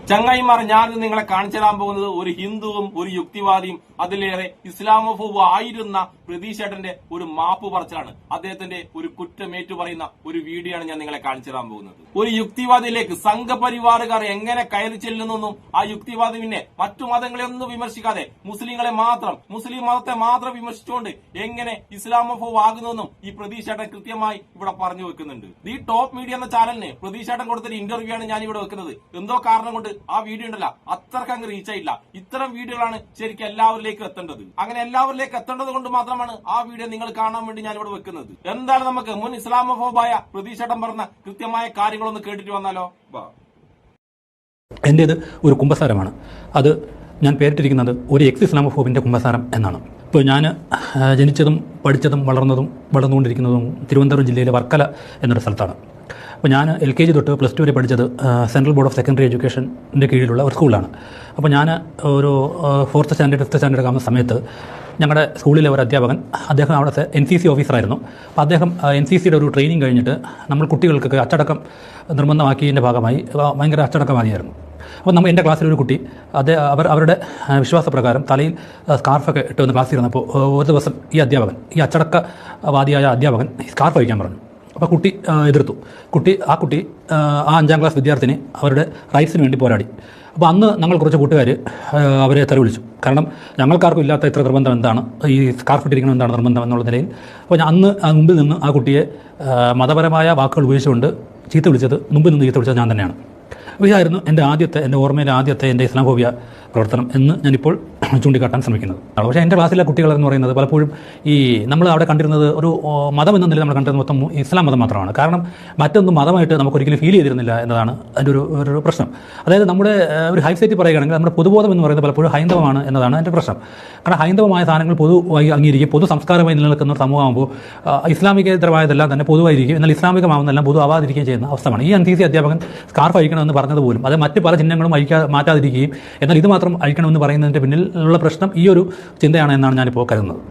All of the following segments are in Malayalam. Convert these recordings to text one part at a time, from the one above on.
ചങ്ങായിമാർ, ഞാനിത് നിങ്ങളെ കാണിച്ചു തരാൻ പോകുന്നത് ഒരു ഹിന്ദുവും ഒരു യുക്തിവാദിയും അതിലേറെ ഇസ്ലാമോഫോബ് ആയിരുന്ന പ്രതീക്ഷേട്ടന്റെ ഒരു മാപ്പ് പറച്ചിലാണ്. അദ്ദേഹത്തിന്റെ ഒരു കുറ്റമേറ്റു പറയുന്ന ഒരു വീഡിയോ ആണ് ഞാൻ നിങ്ങളെ കാണിച്ചു തരാൻ പോകുന്നത്. ഒരു യുക്തിവാദിയിലേക്ക് സംഘപരിവാറുകാർ എങ്ങനെ കയറി ചെല്ലുന്നെന്നും ആ യുക്തിവാദി പിന്നെ മറ്റു മതങ്ങളെ ഒന്നും വിമർശിക്കാതെ മുസ്ലിങ്ങളെ മാത്രം, മുസ്ലിം മതത്തെ മാത്രം വിമർശിച്ചുകൊണ്ട് എങ്ങനെ ഇസ്ലാമോഫോബ് ആകുന്നെന്നും ഈ പ്രതീക്ഷേട്ടൻ കൃത്യമായി ഇവിടെ പറഞ്ഞു വെക്കുന്നുണ്ട്. ഈ ടോപ്പ് മീഡിയ എന്ന ചാനലിന് പ്രതീക്ഷേട്ടൻ കൊടുത്തൊരു ഇന്റർവ്യൂ ആണ് ഞാൻ ഇവിടെ വെക്കുന്നത്. എന്തോ കാരണം കൊണ്ട് ആ വീഡിയോ ഉണ്ടല്ല അത്രക്ക് അങ്ങ് റീച്ച് ആയില്ല. ഇത്തരം വീഡിയോകളാണ് ശരിക്കും എല്ലാവരിലേക്ക് എത്തേണ്ടത്. അങ്ങനെ എല്ലാവരിലേക്ക് എത്തേണ്ടത് കൊണ്ട് മാത്രമാണ് ആ വീഡിയോ നിങ്ങൾ കാണാൻ വേണ്ടി ഞാൻ ഇവിടെ വെക്കുന്നത്. എന്തായാലും നമുക്ക് മുൻ ഇസ്ലാമോഫോബായ പ്രതീക്ഷേട്ടൻ പറഞ്ഞ കൃത്യമായ കാര്യങ്ങളൊന്ന് കേട്ടിട്ട് വന്നാലോ. എന്റേത് ഒരു കുമ്പസാരമാണ്. അത് ഞാൻ പേരിട്ടിരിക്കുന്നത് ഒരു എക്സ് ഇസ്ലാമോഫോബിന്റെ കുമ്പസാരം എന്നാണ്. ഇപ്പോൾ ഞാൻ ജനിച്ചതും പഠിച്ചതും വളർന്നുകൊണ്ടിരിക്കുന്നതും തിരുവനന്തപുരം ജില്ലയിലെ വർക്കല എന്നൊരു സ്ഥലത്താണ്. അപ്പോൾ ഞാൻ LKG തൊട്ട് +2 വരെ പഠിച്ചത് സെൻട്രൽ ബോർഡ് ഓഫ് സെക്കൻഡറി എഡ്യൂക്കേഷൻ്റെ കീഴിലുള്ള ഒരു സ്കൂളിലാണ്. അപ്പോൾ ഞാൻ ഒരു 4th സ്റ്റാൻഡേർഡ് 5th സ്റ്റാൻഡേർഡ് ആകുന്ന സമയത്ത് ഞങ്ങളുടെ സ്കൂളിലെ ഒരു അധ്യാപകൻ, അദ്ദേഹം അവിടുത്തെ NCC ഓഫീസറായിരുന്നു. അപ്പോൾ അദ്ദേഹം NCCയുടെ ഒരു ട്രെയിനിങ് കഴിഞ്ഞിട്ട് നമ്മൾ കുട്ടികൾക്കൊക്കെ അച്ചടക്കം നിർബന്ധമാക്കിയതിൻ്റെ ഭാഗമായി ഭയങ്കര അച്ചടക്കവാദിയായിരുന്നു. അപ്പോൾ എൻ്റെ ക്ലാസ്സിലൊരു കുട്ടി അവരുടെ വിശ്വാസപ്രകാരം തലയിൽ സ്കാർഫൊക്കെ ഇട്ട് വന്ന് ക്ലാസ്സിൽ ഇരുന്നപ്പോൾ ഒരു ദിവസം ഈ അച്ചടക്കവാദിയായ അധ്യാപകൻ സ്കാർഫ് വയ്ക്കാൻ പറഞ്ഞു. അപ്പോൾ കുട്ടി എതിർത്തു. ആ കുട്ടി 5ാം ക്ലാസ് വിദ്യാർത്ഥിനി അവരുടെ റൈറ്റ്സിന് വേണ്ടി പോരാടി. അപ്പോൾ അന്ന് ഞങ്ങൾ കുറച്ച് കൂട്ടുകാർ അവരെ തെറി വിളിച്ചു. കാരണം ഞങ്ങൾക്കാർക്കും ഇല്ലാത്ത ഇത്ര നിർബന്ധം എന്താണ്, ഈ സ്കാർഫ് ഇട്ടിരിക്കണം എന്താണ് നിർബന്ധം എന്നുള്ള നിലയിൽ. അപ്പോൾ അന്ന് മുമ്പിൽ നിന്ന് ആ കുട്ടിയെ മതപരമായ വാക്കുകൾ ഉപയോഗിച്ചുകൊണ്ട് മുമ്പിൽ നിന്ന് ചീത്ത വിളിച്ചത് ഞാൻ തന്നെയാണ്. അപ്പോൾ ഇതായിരുന്നു എൻ്റെ ഓർമ്മയിലെ ആദ്യത്തെ എൻ്റെ ഇസ്ലാമോഫോബിയ പ്രവർത്തനം എന്ന് ഞാനിപ്പോൾ ചൂണ്ടിക്കാട്ടാൻ ശ്രമിക്കുന്നത്. പക്ഷേ എൻ്റെ ക്ലാസ്സിലെ കുട്ടികളെന്ന് പറയുന്നത് പലപ്പോഴും നമ്മൾ അവിടെ കണ്ടിരുന്നത് ഒരു മതം എന്ന നിലയിൽ നമ്മൾ കണ്ടിരുന്നത് മൊത്തം ഇസ്ലാം മതം മാത്രമാണ്. കാരണം മറ്റൊന്നും മതമായിട്ട് നമുക്കൊരിക്കലും ഫീൽ ചെയ്തിരുന്നില്ല എന്നതാണ് അതിൻ്റെ ഒരു പ്രശ്നം. അതായത് നമ്മുടെ ഒരു ഹൈസൈറ്റ് പറയുകയാണെങ്കിൽ നമ്മുടെ പൊതുബോധം എന്ന് പറയുന്നത് പലപ്പോഴും ഹൈന്ദവമാണ് എന്നതാണ് എൻ്റെ പ്രശ്നം. കാരണം ഹൈന്ദവമായ സാധനങ്ങൾ പൊതുവായി അംഗീകരിക്കും, പൊതു സംസ്കാരമായി നിലനിൽക്കുന്ന ഒരു സമൂഹമാകുമ്പോൾ ഇസ്ലാമികേതരമായതെല്ലാം തന്നെ പൊതുവായിരിക്കും, എന്നാൽ ഇസ്ലാമികമാവുന്നതെല്ലാം പൊതുവാകാതിരിക്കുകയും ചെയ്യുന്ന അവസ്ഥയാണ്. ഈ NCC അധ്യാപകൻ സ്കാർഫ് അഴിക്കണമെന്ന് പറഞ്ഞത് പോലും അത് മറ്റ് പല ചിഹ്നങ്ങളും മാറ്റാതിരിക്കുകയും എന്നാൽ ഇത് മാത്രം അഴിക്കണമെന്ന് പറയുന്നതിൻ്റെ പിന്നിൽ ഉള്ള പ്രശ്നം ഈ ഒരു ചിന്തയാണ് എന്നാണ് ഞാനിപ്പോൾ കരുതുന്നത്.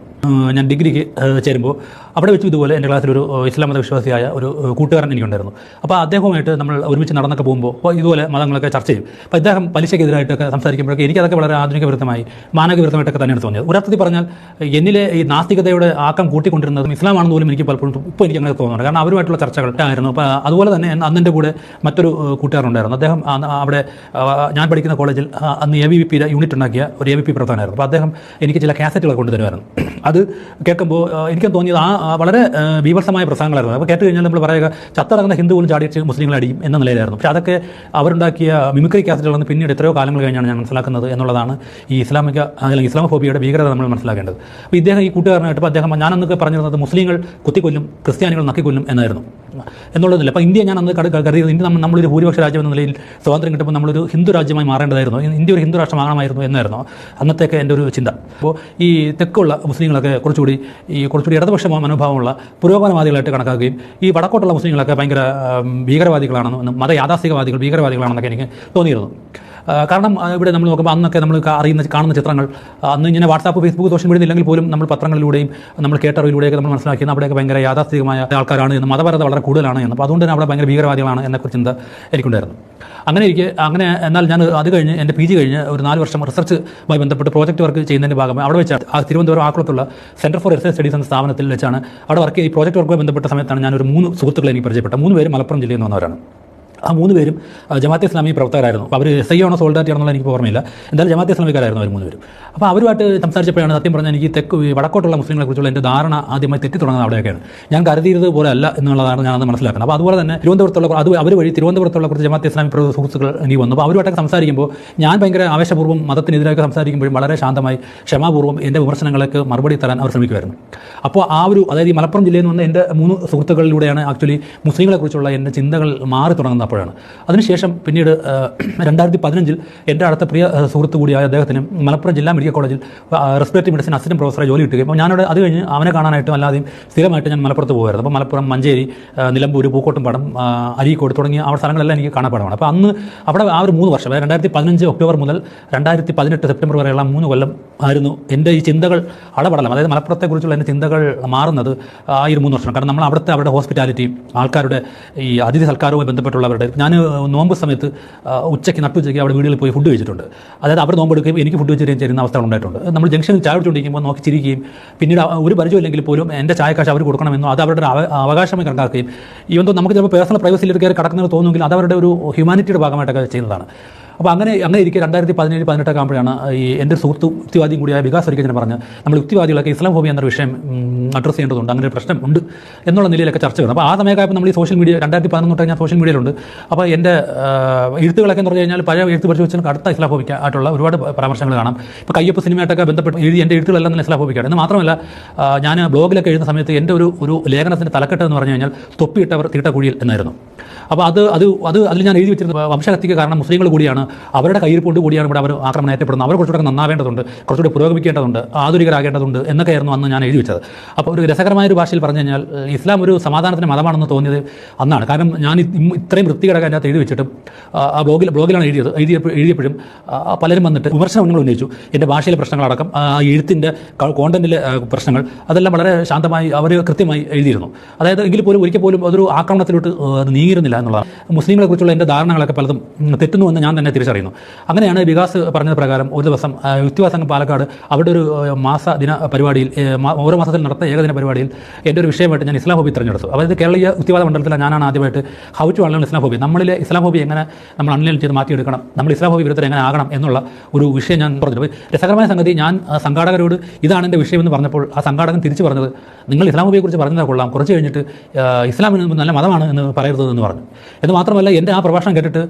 ഞാൻ ഡിഗ്രിക്ക് ചേരുമ്പോൾ അവിടെ വെച്ച് ഇതുപോലെ എൻ്റെ ക്ലാസ്സിലൊരു ഇസ്ലാം മത വിശ്വാസിയായ ഒരു കൂട്ടുകാരൻ എനിക്കുണ്ടായിരുന്നു. അപ്പോൾ അദ്ദേഹവുമായിട്ട് നമ്മൾ ഒരുമിച്ച് നടന്നൊക്കെ പോകുമ്പോൾ ഇതുപോലെ മതങ്ങളൊക്കെ ചർച്ച ചെയ്യും. അപ്പോൾ ഇദ്ദേഹം പലിശയ്ക്കെതിരായിട്ടൊക്കെ സംസാരിക്കുമ്പോഴൊക്കെ എനിക്കതൊക്കെ വളരെ ആധുനിക വിരുദ്ധമായി മാനവിക വിരുദ്ധമായിട്ടൊക്കെ തന്നെയാണ് തോന്നിയത്. ഒരർത്ഥത്തിൽ പറഞ്ഞാൽ എന്നിലെ ഈ നാസ്തികതയുടെ ആക്കം കൂട്ടിക്കൊണ്ടിരുന്നതും ഇസ്ലാമാണെന്ന് പോലും എനിക്ക് പലപ്പോഴും ഇപ്പോൾ എനിക്ക് അങ്ങനെ തോന്നുന്നുണ്ട്. കാരണം അവരുമായിട്ടുള്ള ചർച്ചകൾ ആയിരുന്നു. അപ്പോൾ അതുപോലെ തന്നെ അന്നെൻ്റെ കൂടെ മറ്റൊരു കൂട്ടുകാരുണ്ടായിരുന്നു. അദ്ദേഹം അവിടെ ഞാൻ പഠിക്കുന്ന കോളേജിൽ അന്ന് ABVPയുടെ യൂണിറ്റ് ഉണ്ടാക്കിയ ഒരു ABVP പ്രവർത്തനമായിരുന്നു. അപ്പോൾ അദ്ദേഹം എനിക്ക് ചില കാസറ്റുകൾ കൊണ്ടുതരുമായിരുന്നു. അത് കേൾക്കുമ്പോൾ എനിക്കും തോന്നിയത് വളരെ ബീഭത്സമായ പ്രസംഗങ്ങളായിരുന്നു. അപ്പോൾ കേട്ട് കഴിഞ്ഞാൽ നമ്മൾ പറയുക ചത്തിറങ്ങുന്ന ഹിന്ദു പോലും ചാടിയിട്ട് മുസ്ലിങ്ങളെ അടിയും എന്ന നിലയിലായിരുന്നു. പക്ഷേ അതൊക്കെ അവരുണ്ടാക്കിയ മിമിക്രി കാസറ്റുകളെന്ന് പിന്നീട് എത്രയോ കാലങ്ങൾ കഴിഞ്ഞാണ് ഞാൻ മനസ്സിലാക്കുന്നത് എന്നുള്ളതാണ് ഈ ഇസ്ലാമോഫോബിയയുടെ ഭീകരത നമ്മൾ മനസ്സിലാക്കേണ്ടത്. അപ്പോൾ ഇദ്ദേഹം ഈ കൂട്ടുകാരനായിട്ട് ഞാനന്നൊക്കെ പറഞ്ഞിരുന്നത് മുസ്ലിങ്ങൾ കുത്തിക്കൊല്ലും, ക്രിസ്ത്യാനികൾ നക്കിക്കൊല്ലും എന്നായിരുന്നു എന്നുള്ളതില്ല. അപ്പോൾ ഇന്ത്യ ഞാൻ അന്ന് കരുതിയത് ഇന്ത്യ നമ്മളൊരു ഭൂരിപക്ഷ രാജ്യം എന്ന നിലയിൽ സ്വാതന്ത്ര്യം കിട്ടുമ്പോൾ നമ്മളൊരു ഹിന്ദു രാജ്യമായി മാറേണ്ടതായിരുന്നു, ഇന്ത്യ ഒരു ഹിന്ദു രാഷ്ട്രമാകണമായിരുന്നു എന്നായിരുന്നു അന്നത്തേക്ക് എൻ്റെ ഒരു ചിന്ത. അപ്പോൾ ഈ തെക്കുള്ള മുസ്ലിങ്ങളൊക്കെ കുറച്ചുകൂടി ഇടതുപക്ഷ മനോഭാവമുള്ള പുരോഗമനവാദികളായിട്ട് കണക്കാക്കുകയും ഈ വടക്കോട്ടുള്ള മുസ്ലിങ്ങളൊക്കെ ഭയങ്കര ഭീകരവാദികളാണെന്നും മതയാഥാസ്ഥികവാദികൾ ഭീകരവാദികളാണെന്നൊക്കെ എനിക്ക് തോന്നിയിരുന്നു. കാരണം ഇവിടെ നമ്മൾ നോക്കുമ്പോൾ അന്നൊക്കെ നമ്മൾ കാണുന്ന ചിത്രങ്ങൾ അന്ന് ഇങ്ങനെ വാട്സാപ്പ് ഫേസ്ബുക്ക് സോഷ്യൽ മീഡിയ ഇല്ലെങ്കിൽ പോലും നമ്മൾ പത്രങ്ങളിലൂടെയും നമ്മൾ കേട്ടറിവിലൂടെയൊക്കെ നമ്മൾ മനസ്സിലാക്കിയത് അവിടെയൊക്കെ ഭയങ്കര യാഥാസ്ഥികമായ ആൾക്കാരാണ് എന്ന്, മതപരത വളരെ കൂടുതലാണ് എന്ന്. അപ്പോൾ അതുകൊണ്ട് തന്നെ അവിടെ ഭയങ്കര ഭീകരവാദികളാണ് എന്നെക്കുറിച്ച് ചിന്ത എനിക്കുണ്ടായിരുന്നു. എന്നാൽ ഞാൻ അത് കഴിഞ്ഞ് എൻ്റെ PG കഴിഞ്ഞ് ഒരു 4 വർഷം റിസർച്ചുമായി ബന്ധപ്പെട്ട് പ്രോജക്റ്റ് വർക്ക് ചെയ്യുന്നതിൻ്റെ ഭാഗമായി അവിടെ വെച്ചാണ് തിരുവനന്തപുരം ആക്കുളത്തുള്ള സെൻറ്റർ ഫോർ റിസർച്ച് സ്റ്റഡീസ് എന്ന സ്ഥാപനത്തിൽ വെച്ചാണ് അവിടെ ഈ പ്രോജക്റ്റ് വർക്കുമായി ബന്ധപ്പെട്ട സമയത്താണ് ഞാനൊരു 3 സുഹൃത്തുക്കളെ എനിക്ക് പരിചയപ്പെട്ട. 3 പേരും മലപ്പുറം ജില്ലയിൽ നിന്ന് വന്നവരാണ്. ആ 3 പേരും ജമാഅത്തെ ഇസ്ലാമി പ്രവർത്തകരായിരുന്നു. അപ്പോൾ അവർ SI ആണോ സോൾഡാറ്റി ആണെന്നുള്ള എനിക്ക് ഓർമ്മയില്ല. എന്തായാലും ജമാഅത്തെ ഇസ്ലാമിക്കാരായിരുന്നു അവർ 3 പേരും. അപ്പോൾ അവരുമായിട്ട് സംസാരിച്ചപ്പോഴാണ് സത്യം പറഞ്ഞാൽ എനിക്ക് വടക്കോട്ടുള്ള മുസ്ലിങ്ങളെക്കുറിച്ചുള്ള എൻ്റെ ധാരണ ആദ്യമായി തെറ്റി തുടങ്ങുന്നത് അവിടെയൊക്കെയാണ്. ഞാൻ കരുതിയത് പോലെ അല്ല എന്നുള്ളതാണ് ഞാനത് മനസ്സിലാക്കുന്നത്. അപ്പോൾ അതുപോലെ തന്നെ തിരുവനന്തപുരത്തുള്ള കുറച്ച് ജമാഅത്തെ ഇസ്ലാമി സുഹൃത്തുക്കൾ എനിക്ക് വന്നു. അപ്പോൾ അവരുമായിട്ടൊക്കെ സംസാരിക്കുമ്പോൾ ഞാൻ ഭയങ്കര ആവേശപൂർവ്വം മതത്തിനെതിരായി സംസാരിക്കുമ്പോഴും വളരെ ശാന്തമായി ക്ഷമാപൂർവ്വം എൻ്റെ വിമർശനങ്ങൾക്ക് മറുപടി തരാൻ അവർ ശ്രമിക്കുമായിരുന്നു. അപ്പോൾ അതായത് ഈ മലപ്പുറം ജില്ലയിൽ നിന്ന് എൻ്റെ 3 സുഹൃത്തുക്കളിലൂടെയാണ് ആക്ച്വലി മുസ്ലിങ്ങളെക്കുറിച്ചുള്ള എൻ്റെ ചിന്തകൾ മാറി തുടങ്ങുന്നത്. അപ്പോഴാണ് അതിനുശേഷം പിന്നീട് 2015 എൻ്റെ അടുത്ത പ്രിയ സുഹൃത്ത് കൂടിയായ അദ്ദേഹത്തിന് മലപ്പുറം ജില്ലാ മെഡിക്കൽ കോളേജിൽ റെസ്പിറേറ്ററി മെഡിസിൻ അസിസ്റ്റന്റ് പ്രൊഫസറെ ജോലി കിട്ടുകയും അപ്പോൾ ഞാനവിടെ അത് കഴിഞ്ഞ് അവനെ കാണാനായിട്ടും അല്ലാതെയും സ്ഥിരമായിട്ട് ഞാൻ മലപ്പുറത്ത് പോകുമായിരുന്നു. അപ്പോൾ മലപ്പുറം, മഞ്ചേരി, നിലമ്പൂർ, പൂക്കോട്ടുംപാടം, അരീക്കോട് തുടങ്ങിയ ആ സ്ഥലങ്ങളെല്ലാം എനിക്ക് കാണപ്പെടമാണ്. അപ്പോൾ അന്ന് അവിടെ ആ ഒരു 3 വർഷം, 2015 ഒക്ടോബർ മുതൽ 2018 സെപ്റ്റംബർ വരെയുള്ള 3 കൊല്ലം ആയിരുന്നു എൻ്റെ ഈ ചിന്തകൾ അടപടലം. അതായത് മലപ്പുറത്തെക്കുറിച്ചുള്ള എൻ്റെ ചിന്തകൾ മാറുന്നത് ആ 3 വർഷം. കാരണം നമ്മൾ അവരുടെ ഹോസ്പിറ്റാലിറ്റി, ആൾക്കാരുടെ ഈ അതിഥി സൽക്കാരവുമായി ബന്ധപ്പെട്ടുള്ളവരുടെ ഉണ്ടായി. ഞാൻ നോമ്പ് സമയത്ത് ഉച്ചയ്ക്ക് നട്ടുച്ചയ്ക്ക് അവിടെ വീടുകളിൽ പോയി ഫുഡ് കഴിച്ചിട്ടുണ്ട്. അതായത് അവർ നോമ്പ് എടുക്കുകയും എനിക്ക് ഫുഡ് വെച്ച് തരുന്ന അവസ്ഥകൾ ഉണ്ടായിട്ടുണ്ട്. നമ്മൾ ജംഗ്ഷനിൽ ചായ കുടിച്ചുകൊണ്ടിരിക്കുമ്പോൾ നോക്കി ചിരിക്കുകയും പിന്നീട് ഒരു പരിചയമില്ലെങ്കിൽ പോലും എൻ്റെ ചായക്കാശ് അവർ കൊടുക്കണമെന്നോ അത് അവരുടെ അവകാശമായി കണക്കാക്കുകയും ഈവൻ നമുക്ക് ചിലപ്പോൾ പേഴ്സണൽ പ്രൈവസിയിൽ കയറി കിടക്കുന്നത് തോന്നുമെങ്കിൽ അത് അവരുടെ ഒരു ഹ്യൂമാനിറ്റിയുടെ ഭാഗമായിട്ടൊക്കെ ചെയ്യുന്നതാണ്. അപ്പോൾ അങ്ങനെ ഇരിക്കെ 2017-18 ആകുമ്പോഴാണ് ഈ എൻ്റെ സുഹൃത്തും യുക്തിവാദിയും കൂടിയായ വികാസ് ഒരിക്കൽ ഞാൻ പറഞ്ഞ് നമ്മൾ യുക്തിവാദികളൊക്കെ ഇസ്ലാം ഫോബിയ എന്നൊരു വിഷയം അഡ്രസ്സ് ചെയ്യേണ്ടതുണ്ട്, അങ്ങനെ ഒരു പ്രശ്നം ഉണ്ട് എന്നുള്ള നിലയിലൊക്കെ ചർച്ച ചെയ്യണം. അപ്പോൾ ആ സമയമായപ്പോൾ നമ്മൾ ഈ സോഷ്യൽ മീഡിയ 2011 തൊട്ട് ഞാൻ സോഷ്യൽ മീഡിയയിലുണ്ട്. അപ്പോൾ എൻ്റെ എഴുത്തുകളൊക്കെ എന്ന് പറഞ്ഞു കഴിഞ്ഞാൽ പഴയ എഴുത്ത് പരിശോധിച്ചാൽ അടുത്ത ഇസ്ലാം ഫോബിക്ക ആയിട്ടുള്ള ഒരുപാട് പരാമർശങ്ങൾ കാണാം. ഇപ്പോൾ കയ്യൊപ്പ് സിനിമയായിട്ടൊക്കെ ബന്ധപ്പെട്ട് എൻ്റെ എഴുത്തുകളെല്ലാം തന്നെ ഇസ്ലാം ഫോബിക്കാണ്. എന്ന് മാത്രമല്ല ഞാൻ ബ്ലോഗിലൊക്കെ എഴുതുന്ന സമയത്ത് എൻ്റെ ഒരു ലേഖനത്തിൻ്റെ തലക്കെട്ട് എന്ന് പറഞ്ഞു കഴിഞ്ഞാൽ തൊപ്പിയിട്ടവർ തീട്ടക്കുഴിയിൽ എന്നായിരുന്നു. അപ്പോൾ അതിൽ ഞാൻ എഴുതി വെച്ചിരുന്നത് വംശഹത്യക്ക് കാരണം മുസ്ലിങ്ങൾ കൂടിയാണ്, അവരുടെ കയ്യിരിപ്പോണ്ട് കൂടിയാണ് ഇവിടെ അവർ ആക്രമണം ഏറ്റപ്പെടുന്നത്, അവർ കുറച്ചുകൂടെ നന്നാവേണ്ടതുണ്ട്, കുറച്ചുകൂടി പുരോഗമിക്കേണ്ടതുണ്ട്, ആധുനികരാകേണ്ടതുണ്ട് എന്നൊക്കെയായിരുന്നു അന്ന് ഞാൻ എഴുതി വെച്ചത്. അപ്പോൾ ഒരു രസകരമായ ഒരു ഭാഷയിൽ പറഞ്ഞു കഴിഞ്ഞാൽ ഇസ്ലാം ഒരു സമാധാനത്തിൻ്റെ മതമാണെന്ന് തോന്നിയത് അന്നാണ്. കാരണം ഞാൻ ഇത്രയും വൃത്തികേടാക്കാൻ അതിനകത്ത് എഴുതി വെച്ചിട്ടും ആ ബ്ലോഗിലാണ് എഴുതിയപ്പോഴും പലരും വന്നിട്ട് വിമർശനങ്ങൾ ഉന്നയിച്ചു. എൻ്റെ ഭാഷയിലെ പ്രശ്നങ്ങളടക്കം എഴുത്തിൻ്റെ കോണ്ടന്റിലെ പ്രശ്നങ്ങൾ അതെല്ലാം വളരെ ശാന്തമായി അവർ കൃത്യമായി എഴുതിയിരുന്നു. അതായത് എങ്കിൽ പോലും ഒരിക്കൽ പോലും അതൊരു ആക്രമണത്തിലോട്ട് നീങ്ങിയിരുന്നില്ല എന്നുള്ളതാണ്. മുസ്ലിങ്ങളെ കുറിച്ചുള്ള എൻ്റെ ധാരണകളൊക്കെ പലതും തെറ്റുന്നുവെന്ന് ഞാൻ തന്നെ തിരിച്ചറിയുന്നു. അങ്ങനെയാണ് വികാസ് പറഞ്ഞത് പ്രകാരം ഒരു ദിവസം യുക്തിവാദ സംഘം പാലക്കാട് അവിടെ ഒരു മാസദിന പരിപാടിയിൽ ഓരോ മാസത്തിൽ നടത്തുന്ന ഏകദിന പരിപാടിയിൽ എൻ്റെ ഒരു വിഷയമായിട്ട് ഞാൻ ഇസ്ലാം ഹോബി തിരഞ്ഞെടുത്തു. അതായത് കേരളീയ യുക്തിവാദ മണ്ഡലത്തിൽ ഞാനാണ് ആദ്യമായിട്ട് ഹൗ ടു അൺലേൺ ഇസ്ലാം ഹോബി, നമ്മളിലെ ഇസ്ലാം ഹോബി എങ്ങനെ നമ്മൾ അൺലേൺ ചെയ്ത് മാറ്റിയെടുക്കണം, നമ്മൾ ഇസ്ലാം ഹോബി വിരുദ്ധർ എങ്ങനെ ആകണം എന്നുള്ള ഒരു വിഷയം ഞാൻ പറഞ്ഞു. രസകരമായ സംഗതി, ഞാൻ സംഘാടകരോട് ഇതാണ് എൻ്റെ വിഷയമെന്ന് പറഞ്ഞപ്പോൾ ആ സംഘാടകൻ തിരിച്ചു പറഞ്ഞത്, നിങ്ങൾ ഇസ്ലാം ഹോബിയെക്കുറിച്ച് പറഞ്ഞാൽ കൊള്ളാം, കുറച്ച് കഴിഞ്ഞിട്ട് ഇസ്ലാമിന് നല്ല മതമാണ് എന്ന് പറയരുത് എന്ന് പറഞ്ഞു. എന്ന് മാത്രമല്ല എൻ്റെ ആ പ്രഭാഷണം കേട്ടിട്ട്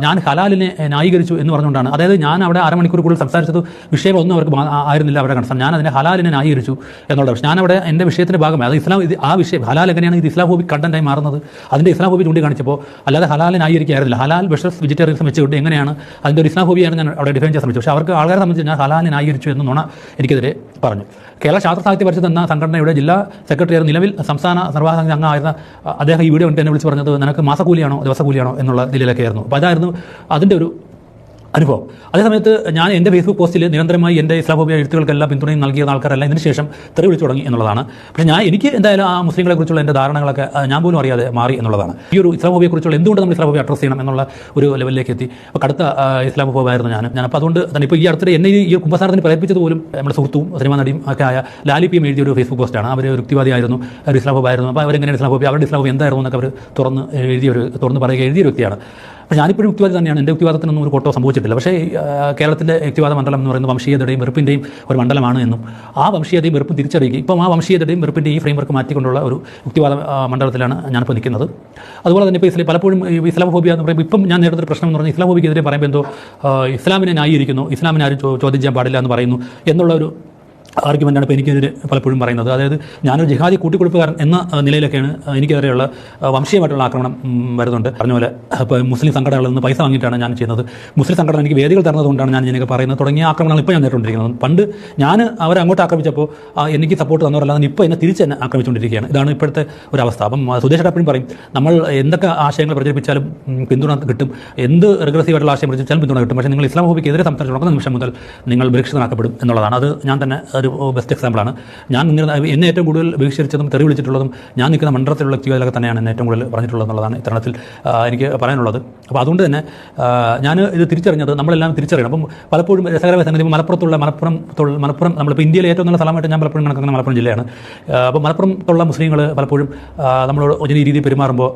ഞാൻ ഹലാലിനെ ന്യായീകരിച്ചു എന്ന് പറഞ്ഞുകൊണ്ടാണ്, അതായത് ഞാൻ അവിടെ അരമണിക്കൂർ കൂടുതൽ സംസാരിച്ചത് വിഷയമൊന്നും അവർക്ക് ആയിരുന്നില്ല അവരുടെ കൺസേൺ, ഞാൻ അതിനെ ഹലാലിനെ ന്യായീകരിച്ചു എന്നുള്ള വിഷയം. ഞാനവിടെ എൻ്റെ വിഷയത്തിൻ്റെ ഭാഗമായി അത് ആ വിഷയം ഹലാൽ എങ്ങനെയാണ് ഇത് ഇസ്ലാം ഹോബി കണ്ടന്റായി മാറുന്നത് അതിൻ്റെ ഇസ്ലാം ഹോബി ചൂണ്ടിക്കാണിച്ചപ്പോൾ അല്ലാതെ ഹലാലിനെ ന്യായീകരിക്കായിരുന്നില്ല. ഹലാൽ വേഴ്സസ് വെജിറ്റേറിയനിസം വെച്ചുകൊണ്ട് എങ്ങനെയാണ് അതിൻ്റെ ഒരു ഇസ്ലാം ഹോബിയാണ് ഞാൻ അവിടെ ഡിഫൈൻ ചെയ്യാൻ ശ്രമിച്ചു. പക്ഷേ അവർക്ക് ആൾക്കാരെ സംബന്ധിച്ച് ഞാൻ ഹലാലിനെ ന്യായീകരിച്ചു എന്ന് നുണ എനിക്കെതിരെ പറഞ്ഞു. കേരള ശാസ്ത്ര സാഹിത്യ പരിഷത്ത് എന്ന സംഘടനയുടെ ജില്ലാ സെക്രട്ടറി നിലവിൽ സംസ്ഥാന സർവ്വകലാശാല അംഗമായിരുന്ന അദ്ദേഹം ഈ വീഡിയോ കണ്ടിട്ട് എന്നെ വിളിച്ച് പറഞ്ഞത് നിനക്ക് മാസക്കൂലിയാണോ ദിവസക്കൂലിയാണോ എന്നുള്ള ഇതിലൊക്കെ ആയിരുന്നു. അപ്പോൾ അതായിരുന്നു അതിൻ്റെ ഒരു അനുഭവം. അതേസമയത്ത് ഞാൻ എൻ്റെ ഫേസ്ബുക്ക് പോസ്റ്റിൽ നിരന്തരമായി എൻ്റെ ഇസ്ലാമോബിയ എഴുത്തുകൾക്കെല്ലാം പിന്തുണയും നൽകിയ ആൾക്കാരെല്ലാം ഇതിന് ശേഷം തെറി വിളിച്ചു തുടങ്ങി എന്നുള്ളതാണ്. പക്ഷേ എനിക്ക് എന്തായാലും ആ മുസ്ലിങ്ങളെക്കുറിച്ചുള്ള എൻ്റെ ധാരണകളൊക്കെ ഞാൻ പോലും അറിയാതെ മാറി എന്നുള്ളതാണ്. ഈ ഒരു ഇസ്ലാമോബിയെക്കുറിച്ചുള്ള എന്തുകൊണ്ട് നമ്മൾ ഇസ്ലാമോബിയ അഡ്രസ് ചെയ്യണം എന്നുള്ള ഒരു ലെവലിലേക്ക് എത്തി. അപ്പോൾ കടുത്ത ഇസ്ലാമോബായിരുന്നു ഞാനപ്പോൾ അതുകൊണ്ട് തന്നെ ഇപ്പോൾ ഈ അടുത്തിടെ എന്നെ ഈ കുംഭസാരത്തിന് പ്രേരിപ്പിച്ചത് പോലും നമ്മുടെ സുഹൃത്തും സിനിമാ നടിയും ഒക്കെ ആയ ലാലി പിയും എഴുതിയ ഒരു ഫേസ്ബുക്ക് പോസ്റ്റാണ്. അവർ ഒരു യുക്തിവാദിയായിരുന്നു, ഒരു ഇസ്ലാമോബായിരുന്നു. അപ്പോൾ അവരെങ്ങനെ ഇസ്ലാമോബിയ അവരുടെ ഇസ്ലാമോബിയ എന്തായിരുന്നു എന്നൊക്കെ അവർ തുറന്ന് പറയുക എഴുതിയ വ്യക്തിയാണ്. അപ്പോൾ ഞാനിപ്പോഴും യുക്തിവാദി തന്നെയാണ്. എൻ്റെ യുക്തിവാദത്തിനൊന്നും ഒരു കോട്ടോ സംഭവിച്ചിട്ടില്ല. പക്ഷേ കേരളത്തിൻ്റെ യുക്തിവാദ മണ്ഡലം എന്ന് പറയുന്നത് വംശീയതയുടെയും വെറുപ്പിൻ്റെയും ഒരു മണ്ഡലമാണ് എന്നും ആ വംശീയതയും വെറുപ്പും തിരിച്ചറിയുക ഇപ്പം ആ വംശീയതയുടെയും വെറുപ്പിൻ്റെ ഈ ഫ്രെയിംവർക്ക് മാറ്റിക്കൊണ്ടുള്ള ഒരു യുക്തിവാദ മണ്ഡലത്തിലാണ് ഞാനിപ്പോൾ നിൽക്കുന്നത്. അതുപോലെ തന്നെ ഇപ്പോൾ പലപ്പോഴും ഇസ്ലാമോഫോബിയ എന്ന് പറയുമ്പോൾ ഇപ്പം ഞാൻ നേരിടുന്ന പ്രശ്നം എന്ന് പറഞ്ഞാൽ ഇസ്ലാമോഫോബിക്കെതിരെ പറയുമ്പോൾ എന്തോ ഇസ്ലാമിനെ ന്യായീകരിക്കുന്നു, ഇസ്ലാമിനെ ആരും ചോദ്യം ചെയ്യാൻ പാടില്ല എന്ന് പറയുന്നു എന്നുള്ള ഒരു ആർഗ്യുമെൻ്റാണ് ഇപ്പോൾ എനിക്കെതിരെ പലപ്പോഴും പറയുന്നത്. അതായത് ഞാനൊരു ജിഹാദി കൂട്ടിക്കൊടുപ്പുകാരൻ എന്ന നിലയിലൊക്കെയാണ് എനിക്കെതിരെയുള്ള വംശീയമായിട്ടുള്ള ആക്രമണം വരുന്നുണ്ട്. പറഞ്ഞ പോലെ ഇപ്പോൾ മുസ്ലിം സംഘടനകളിൽ നിന്ന് പൈസ വാങ്ങിയിട്ടാണ് ഞാൻ ചെയ്യുന്നത്, മുസ്ലിം സംഘടന എനിക്ക് വേദികൾ തരുന്നതുകൊണ്ടാണ് ഞാൻ ഇതിനൊക്കെ പറയുന്നത് തുടങ്ങിയ ആക്രമണങ്ങൾ ഇപ്പോൾ ഞാൻ നേരിട്ടുകൊണ്ടിരിക്കുന്നത്. പണ്ട് ഞാൻ അവരെ അങ്ങോട്ട് ആക്രമിച്ചപ്പോൾ എനിക്ക് സപ്പോർട്ട് തന്നവരല്ലാതെ ഇപ്പോൾ എന്നെ തിരിച്ച് തന്നെ ആക്രമിച്ചുകൊണ്ടിരിക്കുകയാണ്. ഇതാണ് ഇപ്പോഴത്തെ ഒരവസ്ഥ. അപ്പം സുദേശ് എപ്പോഴും പറയും നമ്മൾ എന്തൊക്കെ ആശയങ്ങൾ പ്രചരിപ്പിച്ചാലും പിന്തുണ കിട്ടും, എന്ത് റിഗ്രസീവായിട്ടുള്ള ആശയം പ്രചരിപ്പിച്ചാലും പിന്തുണ കിട്ടും. പക്ഷേ നിങ്ങൾ ഇസ്ലാമോഫോബിക്കെതിരെ സംസാരിച്ചു തുടങ്ങുന്ന നിമിഷം മുതൽ നിങ്ങൾ ബഹിഷ്കൃതനാക്കപ്പെടും എന്നുള്ളതാണ്. അത് ഞാൻ തന്നെ ഒരു ബെസ്റ്റ് എക്സാമ്പിളാണ്. ഞാൻ എന്നെ ഏറ്റവും കൂടുതൽ ബഹിഷ്കരിച്ചതും തെറി വിളിച്ചിട്ടുള്ളതും ഞാൻ നിൽക്കുന്ന മണ്ഡലത്തിലുള്ള വ്യക്തികളൊക്കെ തന്നെയാണ് എന്നെ ഏറ്റവും കൂടുതൽ പറഞ്ഞിട്ടുള്ളത് എന്നുള്ളതാണ് ഇത്തരണത്തിൽ എനിക്ക് പറയാനുള്ളത്. അപ്പോൾ അതുകൊണ്ട് തന്നെ ഞാൻ ഇത് തിരിച്ചറിഞ്ഞത് നമ്മളെല്ലാം തിരിച്ചറിയണം. അപ്പം പലപ്പോഴും രസകരമായ സംഗതി മലപ്പുറം നമ്മളിപ്പോൾ ഇന്ത്യയിലെ ഏറ്റവും നല്ല സ്ഥലമായിട്ട് ഞാൻ പലപ്പോഴും കണക്കുന്ന മലപ്പുറം ജില്ലയാണ്. അപ്പോൾ മലപ്പുറത്തുള്ള മുസ്ലിങ്ങൾ പലപ്പോഴും നമ്മളോട് ഈ രീതിയിൽ പെരുമാറുമ്പോൾ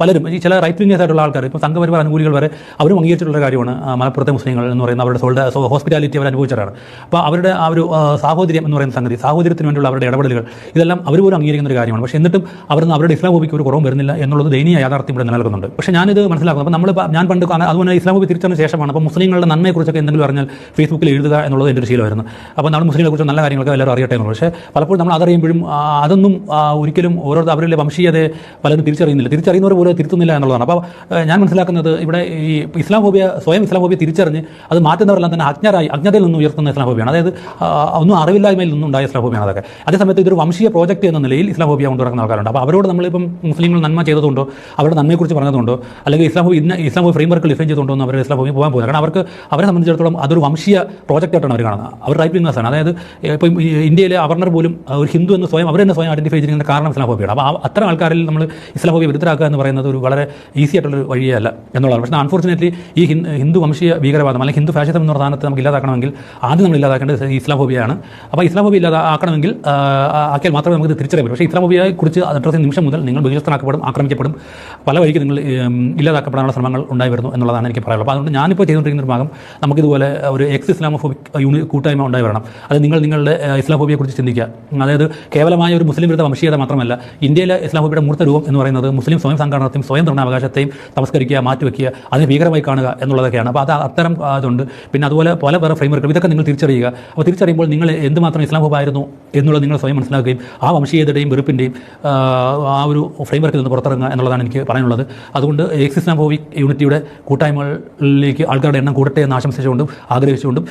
പലരും ഈ ചില റൈറ്റ് വിംഗേഴ്സ് ആയിട്ടുള്ള ആൾക്കാർ ഇപ്പോൾ സംഘപരിവാർ അനുകൂലികൾ വരെ അവരും അംഗീകരിച്ചിട്ടുള്ള കാര്യമാണ് മലപ്പുറത്തെ മുസ്ലിങ്ങൾ എന്ന് പറയുന്ന അവരുടെ ഹോസ്പിറ്റാലിറ്റി അവർ അനുഭവിച്ചവരാണ്. അപ്പോൾ അവരുടെ ആ ഒരു സാഹോദര്യം എന്ന് പറയുന്ന സംഗതി, സാഹോദര്യത്തിന് വേണ്ടിയുള്ള അവരുടെ ഇടപെടലുകൾ ഇതെല്ലാം അവർ പോലും അംഗീകരിക്കുന്ന ഒരു കാര്യമാണ്. പക്ഷേ എന്നിട്ടും അവരുടെ ഇസ്ലാമോബിക്ക് ഒരു കുറവും വരുന്നില്ല എന്നുള്ളത് ദയനീയ യാഥാർത്ഥ്യം ഇവിടെ നിലനിൽക്കുന്നുണ്ട്. പക്ഷേ ഞാനിത് മനസ്സിലാക്കുന്നു. അപ്പോൾ ഞാൻ പണ്ട് അതുപോലെ ഇസ്ലാമോബി തിരിച്ചറിഞ്ഞ ശേഷമാണ് അപ്പോൾ മുസ്ലിങ്ങളുടെ നന്മയെക്കുറിച്ചൊക്കെ എന്തെങ്കിലും പറഞ്ഞാൽ ഫേസ്ബുക്കിൽ എഴുതുക എന്നുള്ളത് എൻ്റെ ഒരു ശീലമായിരുന്നു. അപ്പോൾ നമ്മൾ മുസ്ലിങ്ങളെക്കുറിച്ച് നല്ല കാര്യങ്ങളൊക്കെ എല്ലാവരും അറിയട്ടെ എന്നുള്ളത്. പക്ഷേ പലപ്പോഴും നമ്മൾ അതറിയുമ്പോഴും അതൊന്നും ഒരിക്കലും ഓരോ അവരുടെ വംശീയതയെ പലരും തിരിച്ചറിയുന്നവർ പോലും തിരുത്തുന്നില്ല എന്നുള്ളതാണ്. അപ്പോൾ ഞാൻ മനസ്സിലാക്കുന്നത് ഇവിടെ ഈ സ്വയം ഇസ്ലാമോബിയ തിരിച്ചറിഞ്ഞ് അത് മാറ്റുന്നവരെല്ലാം തന്നെ അജ്ഞതയിൽ നിന്ന് ഉയർത്തുന്ന ഇസ്ലാമോബിയാണ്. അതായത് ഒന്നും അറിവില്ലായ്മയിൽ നിന്നുണ്ടായ ഇസ്ലാമോഫോബിയാണ് അതൊക്കെ. അതേസമയത്ത് ഇതൊരു വംശീയ പ്രോജക്റ്റ് എന്ന നിലയിൽ ഇസ്ലാമോഫോബിയ കൊണ്ടുവരുന്ന ആൾക്കാരുണ്ട്. അപ്പോൾ അവരോട് നമ്മളിപ്പം മുസ്ലിങ്ങൾ നന്മ ചെയ്തതുകൊണ്ടോ അവരുടെ നന്മയെക്കുറിച്ച് പറഞ്ഞതുകൊണ്ടോ അല്ലെങ്കിൽ ഇസ്ലാമോഫിക് ഫ്രെയിംവർക്കിൽ ഡിഫൈൻ ചെയ്തുകൊണ്ടോ അവർ ഇസ്ലാമോഫോബിയ പോകാൻ പോകുന്നത്. കാരണം അവരെ സംബന്ധിച്ചിടത്തോളം അതൊരു വംശീയ പ്രോജക്റ്റായിട്ടാണ് അവർ കാണുന്നത്. അവർ റൈറ്റ് വിംഗേഴ്സാണ്. അതായത് ഇപ്പം ഇന്ത്യയിലെ അവർണർ പോലും ഒരു ഹിന്ദു എന്ന് അവർ തന്നെ സ്വയം ഐഡന്റിഫൈ ചെയ്യുന്ന കാരണം ഇസ്ലാമോഫോബിയാണ്. അപ്പോൾ അത്തരം ആൾക്കാരിൽ നമ്മൾ ഇസ്ലാമോഫോബിയ വിരുദ്ധരാക്കുക എന്ന് പറയുന്നത് ഒരു വളരെ ഈസി ആയിട്ടുള്ളൊരു വഴിയല്ല എന്നുള്ളതാണ്. പക്ഷേ അൺഫോർച്ചുനേറ്റ്ലി ഈ ഹിന്ദു വംശീയ ഭീകരവാദം അല്ലെങ്കിൽ ഹിന്ദു ഫാഷിസം എന്ന സ്ഥാനത്ത് നമുക്ക് ഇല്ലാതാക്കണമെങ്കിൽ ആദ്യം നമ്മൾ ഇല്ലാതാക്കേണ്ടത് ഇസ്ലാമോഫോബിയാണ്. അപ്പോൾ ഇസ്ലാമോഫോബിയ ഇല്ലാതാക്കണമെങ്കിൽ ആക്കിയാൽ മാത്രമേ നമുക്ക് തിരിച്ചറിയാൻ പറ്റും. പക്ഷേ ഇസ്ലാമോഫിയയെ കുറിച്ച് അഡ്രസ് ചെയ്യുന്ന നിമിഷം മുതൽ നിങ്ങൾ ബഹിഷ്കരണമാക്കപ്പെടും, ആക്രമിക്കപ്പെടും, പല വഴിക്ക് നിങ്ങൾ ഇല്ലാതാക്കപ്പെടാനുള്ള ശ്രമങ്ങൾ ഉണ്ടായി വരുന്നു എന്നുള്ളതാണ് എനിക്ക് പറയാനുള്ളത്. അപ്പോൾ അതുകൊണ്ട് ഞാനിപ്പോൾ ചെയ്തുകൊണ്ടിരിക്കുന്ന ഒരു ഭാഗം നമുക്കിതുപോലെ ഒരു എക്സ് ഇസ്ലാമോഫോബിക് കൂട്ടായ്മ ഉണ്ടായി വരണം. അത് നിങ്ങളുടെ ഇസ്ലാമോഫോബിയെക്കുറിച്ച് ചിന്തിക്കുക. അതായത് കേവലമായ ഒരു മുസ്ലിം വിരുദ്ധ വംശീയത മാത്രമല്ല, ഇന്ത്യയിലെ ഇസ്ലാമോഫോബിയുടെ മൂർത്ത രൂപം എന്ന് പറയുന്നത് മുസ്ലിം സ്വയം സംഘടനത്തെയും സ്വയം നിർണ്ണയാവകാശത്തെയും തമസ്കരിക്കുക, മാറ്റിവെക്കുക, അതിനെ ഭീകരമായി കാണുക എന്നുള്ളതൊക്കെയാണ്. അപ്പോൾ അത് അത്തരം ഇതുണ്ട്. പിന്നെ അതുപോലെ പല വേറെ ഫ്രെയിംവർക്കുകൾ ഇതൊക്കെ നിങ്ങൾ തിരിച്ചറിയുക. അപ്പോൾ തിരിച്ചറിയുമ്പോൾ നിങ്ങൾ എന്തുമാത്രം ഇസ്ലാമോഫോബായിരുന്നു എന്നുള്ളത് നിങ്ങൾ സ്വയം മനസ്സിലാക്കുകയും ആ വംശീയതയുടെയും വെറുപ്പിൻ്റെയും ആ ഒരു ഫ്രെയിംവർക്കിൽ നിന്ന് പുറത്തിറങ്ങുക എന്നുള്ളതാണ് എനിക്ക് പറയാനുള്ളത്. അതുകൊണ്ട് എക്സ് ഇസ്ലാമോഫോബിക് യൂണിറ്റിയുടെ കൂട്ടായ്മകളിലേക്ക് ആൾക്കാരുടെ എണ്ണം കൂടട്ടെ എന്ന് ആശംസിച്ചുകൊണ്ടും ആഗ്രഹിച്ചുകൊണ്ടും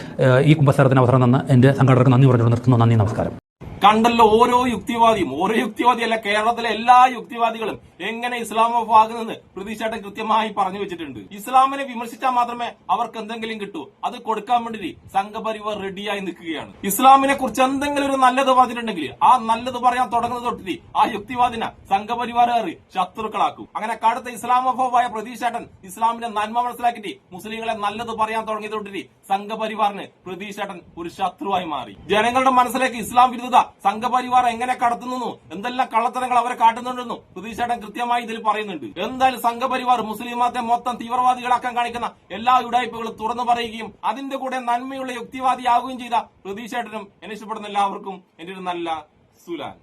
ഈ കുമ്പസാരത്തിന് അവസരം തന്ന എൻ്റെ സംഘടകർക്ക് നന്ദി പറഞ്ഞുകൊണ്ട് നിർത്തുന്നു. നന്ദി, നമസ്കാരം. കണ്ടല്ലോ ഓരോ യുക്തിവാദിയല്ല, കേരളത്തിലെ എല്ലാ യുക്തിവാദികളും എങ്ങനെ ഇസ്ലാമോഫാകുന്നെന്ന് പ്രതീക്ഷേട്ടൻ കൃത്യമായി പറഞ്ഞു വെച്ചിട്ടുണ്ട്. ഇസ്ലാമിനെ വിമർശിച്ചാൽ മാത്രമേ അവർക്ക് എന്തെങ്കിലും കിട്ടൂ. അത് കൊടുക്കാൻ വേണ്ടി സംഘപരിവാർ റെഡിയായി നിൽക്കുകയാണ്. ഇസ്ലാമിനെ കുറിച്ച് എന്തെങ്കിലും ഒരു നല്ലത് പറഞ്ഞിട്ടുണ്ടെങ്കിൽ ആ നല്ലത് പറയാൻ തുടങ്ങുന്നത് തൊട്ടിട്ട് ആ യുക്തിവാദിനെ സംഘപരിവാറുകാർ ശത്രുക്കളാക്കും. അങ്ങനെ കടുത്ത ഇസ്ലാമോഫോബായ പ്രതീക്ഷേട്ടൻ ഇസ്ലാമിന്റെ നന്മ മനസ്സിലാക്കിയിട്ട് മുസ്ലിങ്ങളെ നല്ലത് പറയാൻ തുടങ്ങിയത് തൊട്ടിട്ട് സംഘപരിവാറിന് പ്രതീക്ഷേട്ടൻ ഒരു ശത്രുവായി മാറി. ജനങ്ങളുടെ മനസ്സിലേക്ക് ഇസ്ലാം വിരുദ്ധത സംഘപരിവാർ എങ്ങനെ കടത്തുന്നു, എന്തെല്ലാം കള്ളത്തരങ്ങൾ അവരെ കാട്ടുന്നുണ്ടെന്നും പ്രതീക്ഷേട്ടൻ കൃത്യമായി ഇതിൽ പറയുന്നുണ്ട്. എന്തായാലും സംഘപരിവാർ മുസ്ലിം മതത്തെ മൊത്തം തീവ്രവാദികളാക്കാൻ കാണിക്കുന്ന എല്ലാ ഉടായ്പകളും തുറന്നു പറയുകയും അതിന്റെ കൂടെ നന്മയുള്ള യുക്തിവാദിയാകുകയും ചെയ്ത പ്രതീക്ഷേട്ടനും എന്നെ ഇഷ്ടപ്പെടുന്ന എല്ലാവർക്കും എന്റെ ഒരു നല്ല സുലാൻ.